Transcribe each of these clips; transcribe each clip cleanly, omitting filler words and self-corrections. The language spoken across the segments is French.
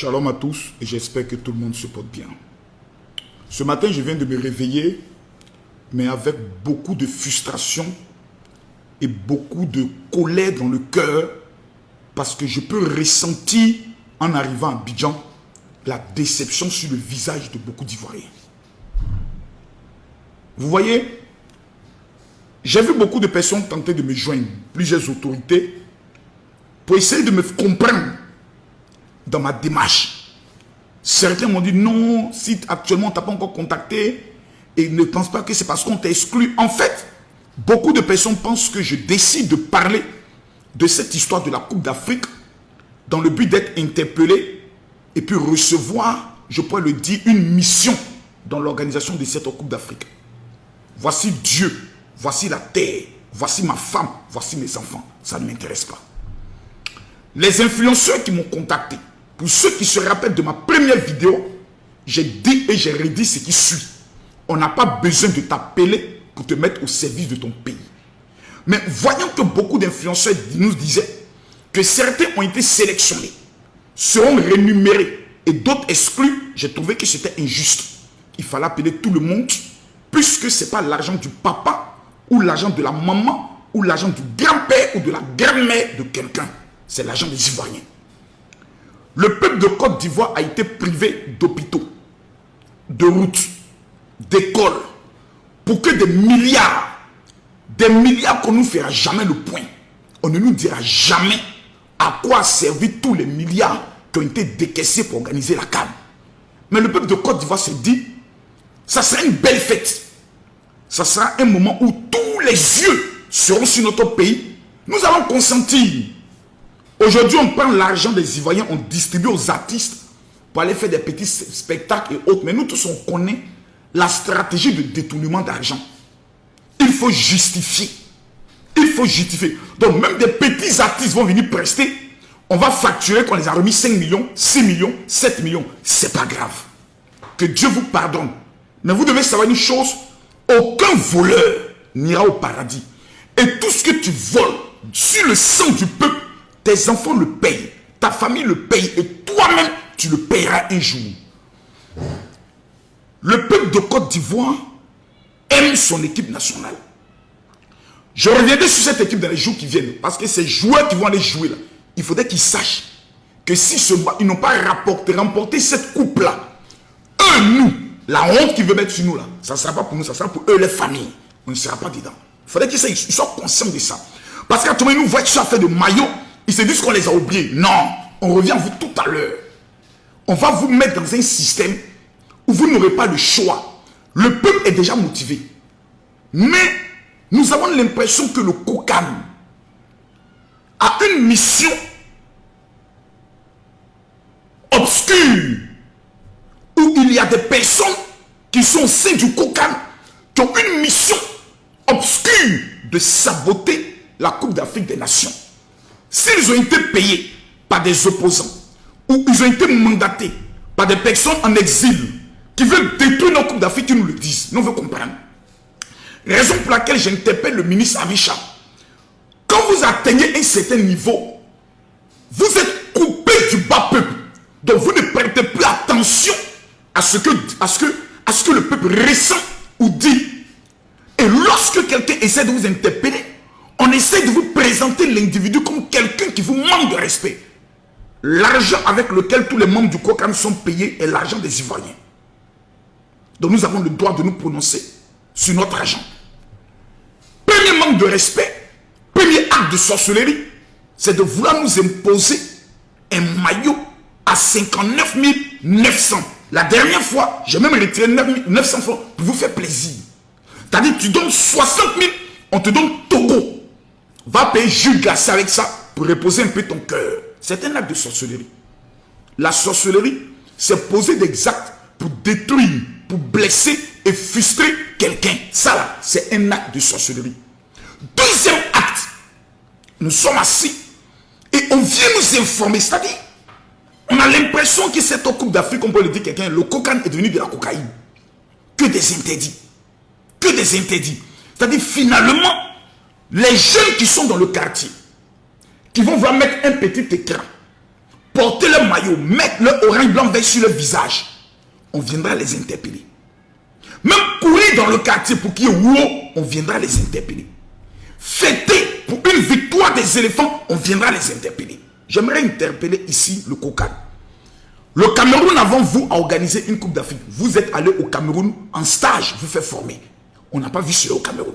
Shalom à tous et j'espère que tout le monde se porte bien. Ce matin, je viens de me réveiller, mais avec beaucoup de frustration et beaucoup de colère dans le cœur parce que je peux ressentir en arrivant à Abidjan la déception sur le visage de beaucoup d'Ivoiriens. Vous voyez, j'ai vu beaucoup de personnes tenter de me joindre, plusieurs autorités, pour essayer de me comprendre dans ma démarche. Certains m'ont dit non, si actuellement on ne t'a pas encore contacté et ne pense pas que c'est parce qu'on t'a exclu. En fait, beaucoup de personnes pensent que je décide de parler de cette histoire de la Coupe d'Afrique dans le but d'être interpellé et puis recevoir, je pourrais le dire, une mission dans l'organisation de cette Coupe d'Afrique. Voici Dieu, voici la terre, voici ma femme, voici mes enfants. Ça ne m'intéresse pas. Les influenceurs qui m'ont contacté, pour ceux qui se rappellent de ma première vidéo, j'ai dit et j'ai redit ce qui suit. On n'a pas besoin de t'appeler pour te mettre au service de ton pays. Mais voyant que beaucoup d'influenceurs nous disaient que certains ont été sélectionnés, seront rémunérés et d'autres exclus, j'ai trouvé que c'était injuste. Il fallait appeler tout le monde, puisque ce n'est pas l'argent du papa ou l'argent de la maman ou l'argent du grand-père ou de la grand-mère de quelqu'un. C'est l'argent des Ivoiriens. Le peuple de Côte d'Ivoire a été privé d'hôpitaux, de routes, d'écoles, pour que des milliards qu'on ne nous fera jamais le point. On ne nous dira jamais à quoi a servi tous les milliards qui ont été décaissés pour organiser la CAN. Mais le peuple de Côte d'Ivoire s'est dit, ça sera une belle fête. Ça sera un moment où tous les yeux seront sur notre pays. Nous allons consentir. Aujourd'hui, on prend l'argent des Ivoiriens, on distribue aux artistes pour aller faire des petits spectacles et autres. Mais nous tous, on connaît la stratégie de détournement d'argent. Il faut justifier. Il faut justifier. Donc, même des petits artistes vont venir prester. On va facturer qu'on les a remis 5 millions, 6 millions, 7 millions. C'est pas grave. Que Dieu vous pardonne. Mais vous devez savoir une chose. Aucun voleur n'ira au paradis. Et tout ce que tu voles sur le sang du peuple, tes enfants le payent, ta famille le paye et toi-même, tu le payeras un jour. Le peuple de Côte d'Ivoire aime son équipe nationale. Je reviendrai sur cette équipe dans les jours qui viennent, parce que ces joueurs qui vont aller jouer là, il faudrait qu'ils sachent que si ils n'ont pas remporté cette coupe-là, eux, nous, la honte qu'ils veulent mettre sur nous là, ça ne sera pas pour nous, ça sera pour eux, les familles. On ne sera pas dedans. Il faudrait qu'ils soient conscients de ça. Parce qu'à tout moment, ils nous voient qu'ils sont fait de maillots. Ils se disent qu'on les a oubliés. Non, on revient à vous tout à l'heure. On va vous mettre dans un système où vous n'aurez pas le choix. Le peuple est déjà motivé. Mais nous avons l'impression que le COCAN a une mission obscure où il y a des personnes qui sont au sein du COCAN qui ont une mission obscure de saboter la Coupe d'Afrique des Nations. S'ils ont été payés par des opposants ou ils ont été mandatés par des personnes en exil qui veulent détruire nos Coupes d'Afrique, qui nous le disent, nous on veut comprendre. Raison pour laquelle j'interpelle le ministre Avicha. Quand vous atteignez un certain niveau, vous êtes coupé du bas peuple. Donc vous ne prêtez plus attention à ce que le peuple ressent ou dit. Et lorsque quelqu'un essaie de vous interpeller, on essaie de vous présenter l'individu comme quelqu'un qui vous manque de respect. L'argent avec lequel tous les membres du COCAN sont payés est l'argent des Ivoiriens. Donc nous avons le droit de nous prononcer sur notre argent. Premier manque de respect, premier acte de sorcellerie, c'est de vouloir nous imposer un maillot à 59 900. La dernière fois, j'ai même retiré 900 francs pour vous faire plaisir. C'est-à-dire que tu donnes 60 000, on te donne Togo. Va payer Jules glacé avec ça pour reposer un peu ton cœur. C'est un acte de sorcellerie. La sorcellerie, c'est poser des actes pour détruire, pour blesser et frustrer quelqu'un. Ça là, c'est un acte de sorcellerie. Deuxième acte, nous sommes assis et on vient nous informer. C'est-à-dire, on a l'impression que cette Coupe d'Afrique, on peut le dire quelqu'un, le cocaïne est devenu de la cocaïne. Que des interdits. Que des interdits. C'est-à-dire, finalement, les jeunes qui sont dans le quartier, qui vont vouloir mettre un petit écran porter le maillot, mettre le orange, blanc, vert sur le visage, on viendra les interpeller. Même courir dans le quartier pour qu'il y ait wow, on viendra les interpeller. Fêter pour une victoire des éléphants, on viendra les interpeller. J'aimerais interpeller ici le COCAN. Le Cameroun, avant vous, a organisé une Coupe d'Afrique. Vous êtes allé au Cameroun en stage, vous faites former. On n'a pas vu cela au Cameroun.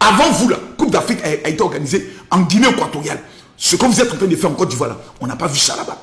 Avant vous, la Coupe d'Afrique a été organisée en Guinée équatoriale. Ce que vous êtes en train de faire en Côte d'Ivoire, on n'a pas vu ça là-bas.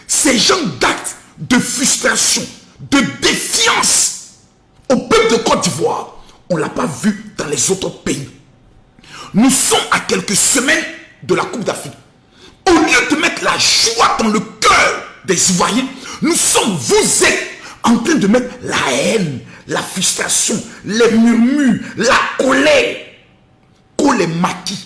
Ces gens d'actes de frustration, de défiance au peuple de Côte d'Ivoire, on ne l'a pas vu dans les autres pays. Nous sommes à quelques semaines de la Coupe d'Afrique. Au lieu de mettre la joie dans le cœur des Ivoiriens, vous êtes en train de mettre la haine, la frustration, les murmures, la colère. Qu'on les maquille,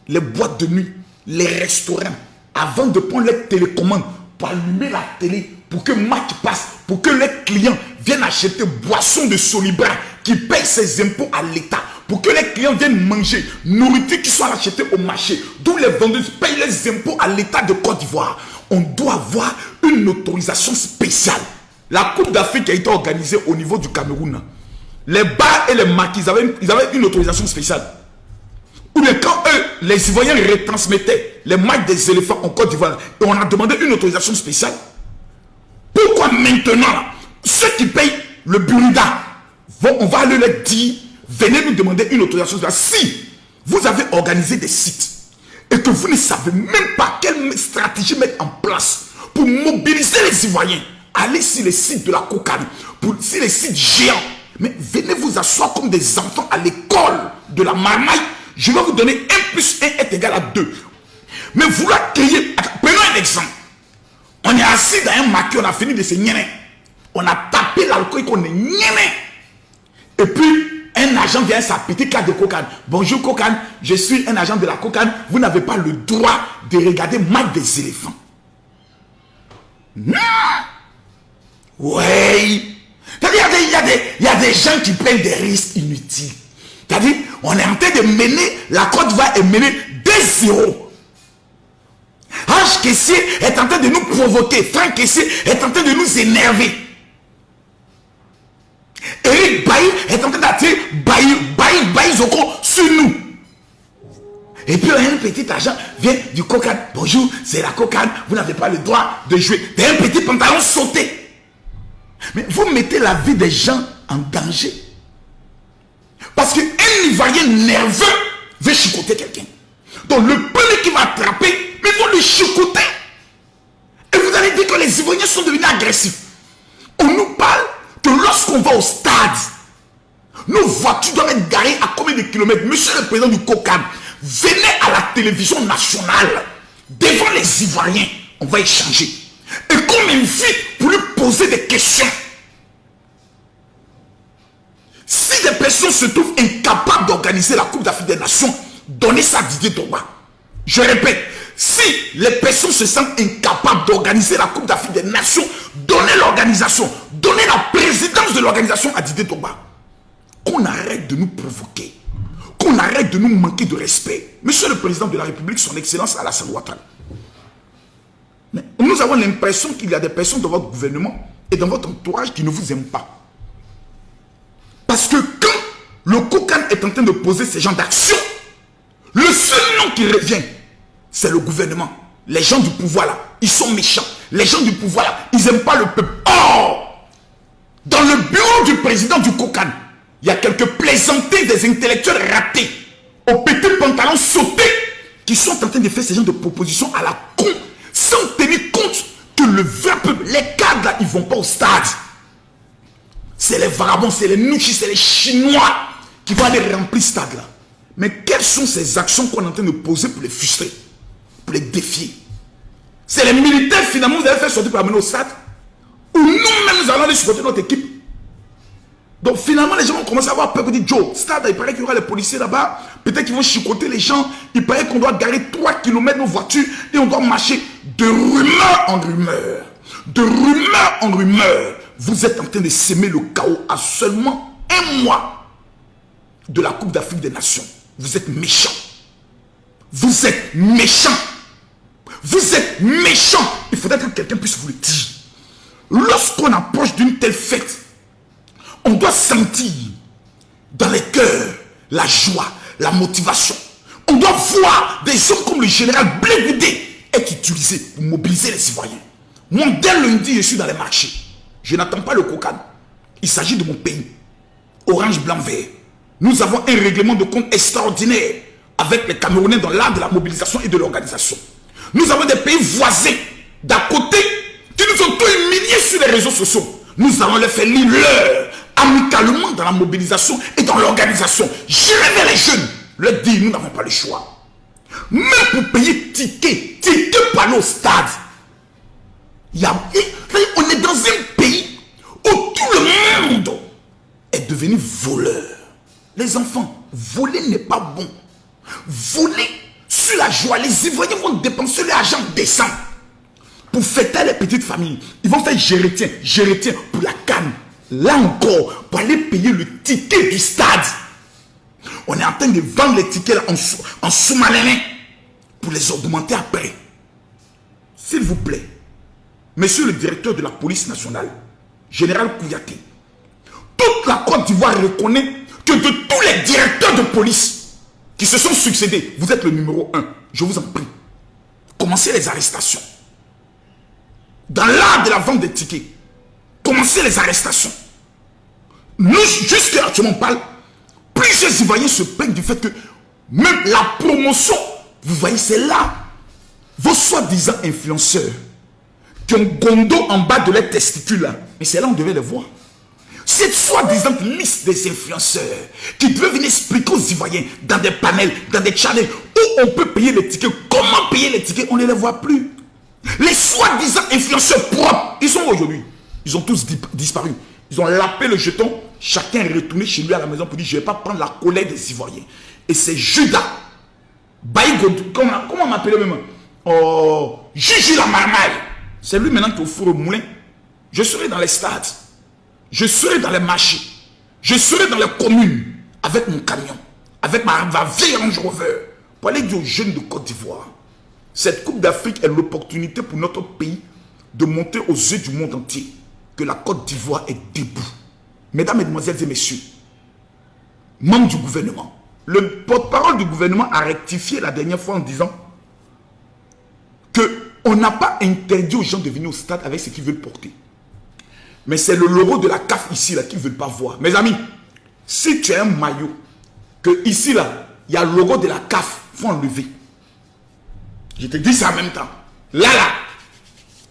les boîtes de nuit, les restaurants, avant de prendre les télécommandes pour allumer la télé, pour que match passe, pour que les clients viennent acheter boissons de Solibra qui payent ses impôts à l'État, pour que les clients viennent manger nourriture qui soit achetée au marché, d'où les vendeuses payent les impôts à l'État de Côte d'Ivoire. On doit avoir une autorisation spéciale. La Coupe d'Afrique a été organisée au niveau du Cameroun. Les bars et les maquis, ils avaient une autorisation spéciale. Ou bien quand eux, les Ivoiriens retransmettaient les matchs des éléphants en Côte d'Ivoire, et on a demandé une autorisation spéciale. Pourquoi maintenant, ceux qui payent le Burunda, on va aller leur dire, venez nous demander une autorisation spéciale. Si vous avez organisé des sites et que vous ne savez même pas quelle stratégie mettre en place pour mobiliser les Ivoiriens, allez sur les sites de la COCAN, sur les sites géants, mais venez vous asseoir comme des enfants à l'école de la marmaille. Je vais vous donner 1 plus 1 est égal à 2. Mais vouloir créer... Prenons un exemple. On est assis dans un maquis, on a fini de se nier. On a tapé l'alcool et qu'on est nier. Et puis, un agent vient sa petite carte de COCAN. Bonjour COCAN, je suis un agent de la COCAN. Vous n'avez pas le droit de regarder match des éléphants. Non. Oui. Il y a des gens qui prennent des risques inutiles. C'est-à-dire, on est en train de mener, la Côte d'Ivoire est menée 2-0. H. Kessié est en train de nous provoquer. Franck Kessié est en train de nous énerver. Eric Bailly est en train d'attirer Bailly Zoko sur nous. Et puis un petit agent vient du COCAN. Bonjour, c'est la COCAN. Vous n'avez pas le droit de jouer. T'as un petit pantalon sauté. Mais vous mettez la vie des gens en danger. Parce qu'un Ivoirien nerveux veut chicoter quelqu'un. Donc le premier qui va attraper, mais ils vont le chicoter. Et vous allez dire que les Ivoiriens sont devenus agressifs. On nous parle que lorsqu'on va au stade, nos voitures doivent être garées à combien de kilomètres? Monsieur le président du COCAN, venez à la télévision nationale, devant les Ivoiriens, on va échanger. Et qu'on m'invite pour lui poser des questions. Si des personnes se trouvent incapables d'organiser la Coupe d'Afrique des Nations, donnez ça à Didier Drogba. Je répète, si les personnes se sentent incapables d'organiser la Coupe d'Afrique des Nations, donnez l'organisation, donnez la présidence de l'organisation à Didier Drogba. Qu'on arrête de nous provoquer, qu'on arrête de nous manquer de respect. Monsieur le président de la République, son excellence Alassane Ouattara. Mais nous avons l'impression qu'il y a des personnes dans votre gouvernement et dans votre entourage qui ne vous aiment pas. Parce que quand le COCAN est en train de poser ces genres d'actions, le seul nom qui revient, c'est le gouvernement. Les gens du pouvoir là, ils sont méchants. Les gens du pouvoir là, ils n'aiment pas le peuple. Or, dans le bureau du président du COCAN, il y a quelques plaisantés des intellectuels ratés, aux petits pantalons sautés, qui sont en train de faire ces genres de propositions à la con, sans tenir compte que le vrai peuple, les cadres là, ils ne vont pas au stade. C'est les vagabonds, c'est les Nouchis, c'est les Chinois qui vont aller remplir ce stade-là. Mais quelles sont ces actions qu'on est en train de poser pour les frustrer, pour les défier? C'est les militaires finalement vous allez faire sortir pour amener au stade? Ou nous-mêmes nous allons aller supporter notre équipe? Donc finalement les gens vont commencer à avoir peur. Ils disent Joe, stade, il paraît qu'il y aura les policiers là-bas. Peut-être qu'ils vont chicoter les gens. Il paraît qu'on doit garer 3 km nos voitures et on doit marcher de rumeur en rumeur. De rumeur en rumeur. Vous êtes en train de s'aimer le chaos à seulement 1 mois de la Coupe d'Afrique des Nations. Vous êtes méchants. Vous êtes méchants. Vous êtes méchants. Il faudrait que quelqu'un puisse vous le dire. Lorsqu'on approche d'une telle fête, on doit sentir dans les cœurs la joie, la motivation. On doit voir des hommes comme le général Blé Goudé être utilisés pour mobiliser les Ivoiriens. Moi, dès lundi, je suis dans les marchés. Je n'attends pas le cocan. Il s'agit de mon pays. Orange, blanc, vert. Nous avons un règlement de compte extraordinaire avec les Camerounais dans l'art de la mobilisation et de l'organisation. Nous avons des pays voisins d'à côté qui nous ont tous humiliés sur les réseaux sociaux. Nous allons les faire lire l'heure amicalement dans la mobilisation et dans l'organisation. J'irai vers les jeunes, leur dire nous n'avons pas le choix. Même pour payer ticket pour aller au stade. On est dans un pays où tout le monde est devenu voleur. Les enfants, voler n'est pas bon. Voler sur la joie, les Ivoiriens vont dépenser leur argent décent pour fêter les petites familles. Ils vont faire géretien pour la canne. Là encore, pour aller payer le ticket du stade. On est en train de vendre les tickets là en sous-marin pour les augmenter après. S'il vous plaît, monsieur le directeur de la police nationale, général Kouyaté, toute la Côte d'Ivoire reconnaît que de tous les directeurs de police qui se sont succédés, vous êtes le numéro 1. Je vous en prie. Commencez les arrestations. Dans l'art de la vente des tickets, commencez les arrestations. Nous, jusqu'à actuellement, on parle, plusieurs Ivoiriens se plaignent du fait que même la promotion, vous voyez, c'est là. Vos soi-disant influenceurs qui ont gondo en bas de leurs testicules là, mais c'est là on devait les voir. Cette soi-disant liste des influenceurs qui devaient venir expliquer aux Ivoiriens dans des panels, dans des channels où on peut payer les tickets, comment payer les tickets, on ne les voit plus. Les soi-disant influenceurs propres, ils sont aujourd'hui. Ils ont tous disparu. Ils ont lapé le jeton, chacun est retourné chez lui à la maison pour dire je ne vais pas prendre la colère des Ivoiriens. Et c'est Judas, Baïgodou, comment on m'appelait même? Oh, Gigi la marmaille. C'est lui maintenant qui est au four au moulin. Je serai dans les stades. Je serai dans les marchés. Je serai dans les communes avec mon camion, avec ma vieille Range Rover pour aller dire aux jeunes de Côte d'Ivoire. Cette Coupe d'Afrique est l'opportunité pour notre pays de montrer aux yeux du monde entier que la Côte d'Ivoire est debout. Mesdames, Mesdemoiselles et Messieurs, membres du gouvernement, le porte-parole du gouvernement a rectifié la dernière fois en disant qu'on n'a pas interdit aux gens de venir au stade avec ce qu'ils veulent porter. Mais c'est le logo de la CAF ici là qu'ils ne veulent pas voir. Mes amis, si tu as un maillot, que ici là, il y a le logo de la CAF, il faut enlever. Je te dis ça en même temps. Là,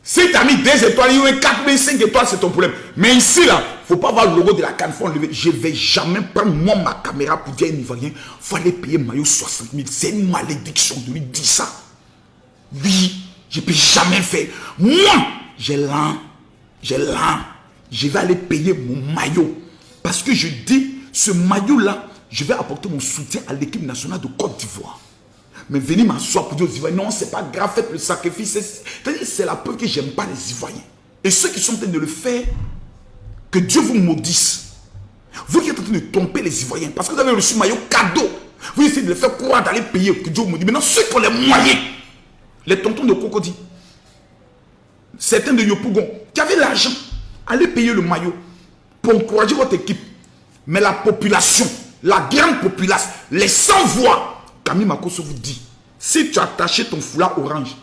si tu as mis 2 étoiles, il y a 4, 5 étoiles, c'est ton problème. Mais ici là, il ne faut pas voir le logo de la CAF, il faut enlever. Je ne vais jamais prendre moi ma caméra pour dire à un Ivoirien, il faut aller payer maillot 60 000. C'est une malédiction de lui dire ça. Oui, je ne peux jamais faire. Moi, j'ai l'an. Je vais aller payer mon maillot. Parce que je dis, ce maillot-là, je vais apporter mon soutien à l'équipe nationale de Côte d'Ivoire. Mais venir m'asseoir pour dire aux Ivoiriens, non, c'est pas grave, faites le sacrifice. C'est la preuve que j'aime pas les Ivoiriens. Et ceux qui sont en train de le faire, que Dieu vous maudisse. Vous qui êtes en train de tromper les Ivoiriens, parce que vous avez reçu un maillot cadeau. Vous essayez de les faire croire d'aller payer, que Dieu vous maudisse. Maintenant, ceux qui ont les moyens, les tontons de Cocody, certains de Yopougon, qui avaient l'argent, allez payer le maillot pour encourager votre équipe. Mais la population, la grande population, les sans-voix, Camille Makosso vous dit, si tu as attaché ton foulard orange,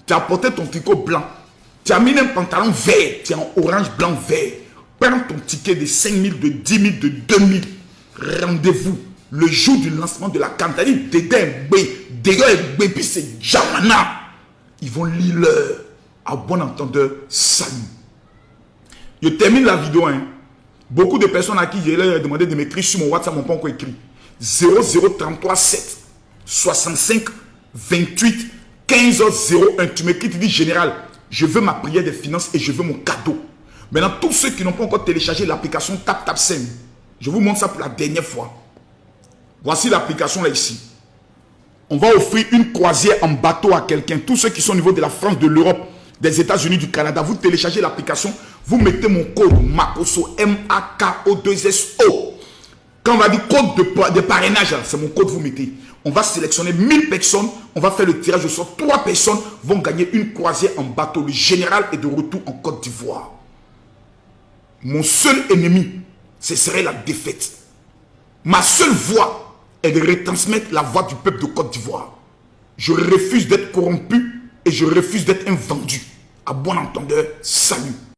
tu as porté ton tricot blanc, tu as mis un pantalon vert, tu es en orange, blanc, vert, prends ton ticket de 5 000, de 10 000, de 2 000, rendez-vous le jour du lancement de la campagne. C'est-à-dire, Dédé, puis c'est Jamana. Ils vont lire l'heure. À bon entendeur, salut. Je termine la vidéo. Beaucoup de personnes à qui j'ai demandé de m'écrire sur mon WhatsApp n'ont pas encore écrit. 0033 7 65 28 15 01. Tu m'écris, tu dis général, je veux ma prière des finances et je veux mon cadeau. Maintenant, tous ceux qui n'ont pas encore téléchargé l'application TapTapSend, je vous montre ça pour la dernière fois. Voici l'application là ici. On va offrir une croisière en bateau à quelqu'un. Tous ceux qui sont au niveau de la France, de l'Europe, des États-Unis, du Canada, vous téléchargez l'application, vous mettez mon code MAKOSO, MAKO2SO. Quand on va dire code de parrainage, c'est mon code, vous mettez. On va sélectionner 1000 personnes. On va faire le tirage au sort. 3 personnes vont gagner une croisière en bateau. Le général est de retour en Côte d'Ivoire. Mon seul ennemi, ce serait la défaite. Ma seule voie est de retransmettre la voix du peuple de Côte d'Ivoire. Je refuse d'être corrompu et je refuse d'être un vendu. À bon entendeur, salut.